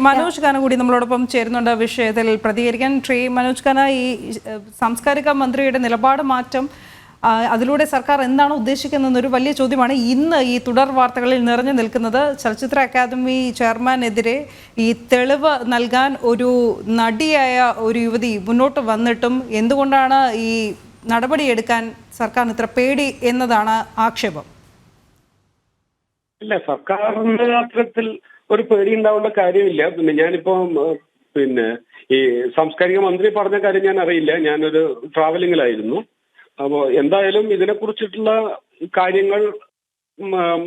മനോജ് ഖാന കൂടി നമ്മളോടൊപ്പം ചേരുന്നുണ്ട് വിഷയത്തിൽ പ്രതികരിക്കാൻ. മനോജ് ഖാന, ഈ സാംസ്കാരിക മന്ത്രിയുടെ നിലപാട് മാറ്റം, അതിലൂടെ സർക്കാർ എന്താണ് ഉദ്ദേശിക്കുന്നതെന്നൊരു വലിയ ചോദ്യമാണ് ഇന്ന് ഈ തുടർ വാർത്തകളിൽ നിറഞ്ഞു നിൽക്കുന്നത്. ചലച്ചിത്ര അക്കാദമി ചെയർമാനെതിരെ ഈ തെളിവ് നൽകാൻ ഒരു നടിയായ ഒരു യുവതി മുന്നോട്ട് വന്നിട്ടും എന്തുകൊണ്ടാണ് ഈ നടപടിയെടുക്കാൻ സർക്കാരിന് ഇത്ര പേടി എന്നതാണ് ആക്ഷേപം. ഇല്ല, സർക്കാരിന്റെ അത്തരത്തിൽ ഒരു പേടി ഉണ്ടാവേണ്ട കാര്യമില്ല. ഞാനിപ്പോ ഈ സാംസ്കാരിക മന്ത്രി പറഞ്ഞ കാര്യം ഞാൻ അറിയില്ല, ഞാനൊരു ട്രാവലിംഗിലായിരുന്നു. അപ്പോൾ എന്തായാലും ഇതിനെക്കുറിച്ചിട്ടുള്ള കാര്യങ്ങൾ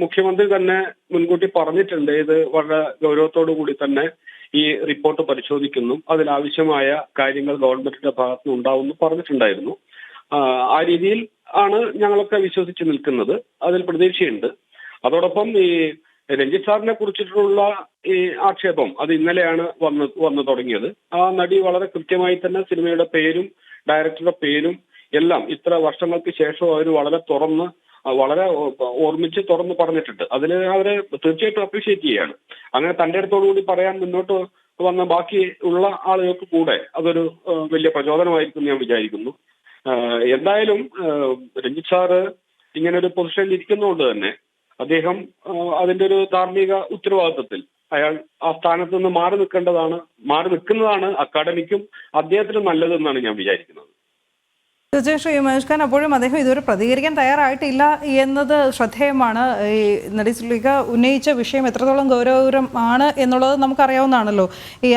മുഖ്യമന്ത്രി തന്നെ മുൻകൂട്ടി പറഞ്ഞിട്ടുണ്ട്. ഇത് വളരെ ഗൗരവത്തോടു കൂടി തന്നെ ഈ റിപ്പോർട്ട് പരിശോധിക്കുന്നു, അതിലാവശ്യമായ കാര്യങ്ങൾ ഗവൺമെന്റിന്റെ ഭാഗത്ത് നിന്ന് ഉണ്ടാവുമെന്ന് പറഞ്ഞിട്ടുണ്ടായിരുന്നു. ആ രീതിയിൽ ആണ് ഞങ്ങളൊക്കെ വിശ്വസിച്ച് നിൽക്കുന്നത്. അതിൽ പ്രതീക്ഷയുണ്ട്. അതോടൊപ്പം ഈ രഞ്ജിത്ത് സാറിനെ കുറിച്ചിട്ടുള്ള ഈ ആക്ഷേപം അത് ഇന്നലെയാണ് വന്നു തുടങ്ങിയത്. ആ നടി വളരെ കൃത്യമായി തന്നെ സിനിമയുടെ പേരും ഡയറക്ടറുടെ പേരും എല്ലാം ഇത്ര വർഷങ്ങൾക്ക് ശേഷം അവർ വളരെ ഓർമ്മിച്ച് തുറന്ന് പറഞ്ഞിട്ടുണ്ട്. അതിൽ അവരെ തീർച്ചയായിട്ടും അപ്രീഷിയേറ്റ് ചെയ്യാണ്. അങ്ങനെ തന്റെ അടുത്തോടുകൂടി പറയാൻ മുന്നോട്ട് വന്ന ബാക്കി ഉള്ള ആളുകൾക്ക് കൂടെ അതൊരു വലിയ പ്രചോദനമായിരിക്കും ഞാൻ വിചാരിക്കുന്നു. എന്തായാലും രഞ്ജിത്ത് സാറ് ഇങ്ങനെ ഒരു പൊസിഷനിൽ ഇരിക്കുന്നതുകൊണ്ട് തന്നെ അദ്ദേഹം അതിന്റെ ഒരു ധാർമ്മിക ഉത്തരവാദിത്വത്തിൽ അയാൾ ആ സ്ഥാനത്ത് നിന്ന് മാറി നിൽക്കുന്നതാണ് അക്കാദമിക്കും അദ്ദേഹത്തിനും നല്ലതെന്നാണ് ഞാൻ വിചാരിക്കുന്നത്. തീർച്ചയായും മനോജ് ഖാൻ, അപ്പോഴും അദ്ദേഹം ഇതുവരെ പ്രതികരിക്കാൻ തയ്യാറായിട്ടില്ല എന്നത് ശ്രദ്ധേയമാണ്. ഈ നടി സുലേഖ ഉന്നയിച്ച വിഷയം എത്രത്തോളം ഗൗരവകരമാണ് എന്നുള്ളത് നമുക്കറിയാവുന്നതാണല്ലോ.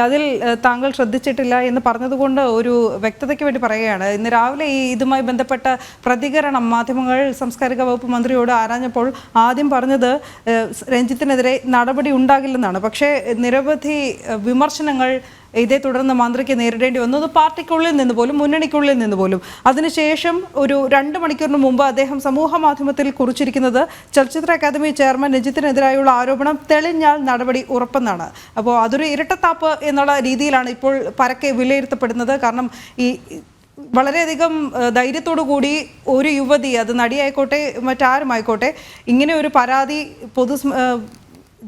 അതിൽ താങ്കൾ ശ്രദ്ധിച്ചിട്ടില്ല എന്ന് പറഞ്ഞതുകൊണ്ട് ഒരു വ്യക്തതയ്ക്ക് വേണ്ടി പറയുകയാണ്. ഇന്ന് രാവിലെ ഇതുമായി ബന്ധപ്പെട്ട പ്രതികരണം മാധ്യമങ്ങൾ സാംസ്കാരിക വകുപ്പ് മന്ത്രിയോട് ആരാഞ്ഞപ്പോൾ ആദ്യം പറഞ്ഞത് രഞ്ജിത്തിനെതിരെ നടപടി ഉണ്ടാകില്ലെന്നാണ്. പക്ഷേ നിരവധി വിമർശനങ്ങൾ ഇതേ തുടർന്ന് മന്ത്രിക്ക് നേരിടേണ്ടി വന്നത് പാർട്ടിക്കുള്ളിൽ നിന്ന് പോലും, മുന്നണിക്കുള്ളിൽ നിന്ന് പോലും. അതിനുശേഷം ഒരു 2 മണിക്കൂറിന് മുമ്പ് അദ്ദേഹം സമൂഹ മാധ്യമത്തിൽ കുറിച്ചിരിക്കുന്നത് ചലച്ചിത്ര അക്കാദമി ചെയർമാൻ രഞ്ജിത്തിനെതിരായുള്ള ആരോപണം തെളിഞ്ഞാൽ നടപടി ഉറപ്പെന്നാണ്. അപ്പോൾ അതൊരു ഇരട്ടത്താപ്പ് എന്നുള്ള രീതിയിലാണ് ഇപ്പോൾ പരക്കെ വിലയിരുത്തപ്പെടുന്നത്. കാരണം ഈ വളരെയധികം ധൈര്യത്തോടു കൂടി ഒരു യുവതി, അത് നടിയായിക്കോട്ടെ മറ്റാരുമായിക്കോട്ടെ, ഇങ്ങനെ ഒരു പരാതി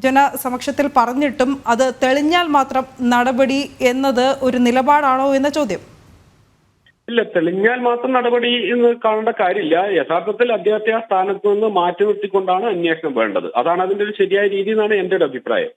ജനസമക്ഷത്തിൽ പറഞ്ഞിട്ടും അത് തെളിഞ്ഞാൽ മാത്രം നടപടി എന്നത് ഒരു നിലപാടാണോ എന്ന ചോദ്യം. ഇല്ല, തെളിഞ്ഞാൽ മാത്രം നടപടി എന്ന് കാണേണ്ട കാര്യമില്ല. യഥാർത്ഥത്തിൽ അദ്ദേഹത്തെ ആ സ്ഥാനത്ത് നിന്ന് മാറ്റി നിർത്തിക്കൊണ്ടാണ് അന്വേഷണം വേണ്ടത്. അതാണ് അതിന്റെ ഒരു ശരിയായ രീതി എന്നാണ് എന്റെ ഒരു അഭിപ്രായം.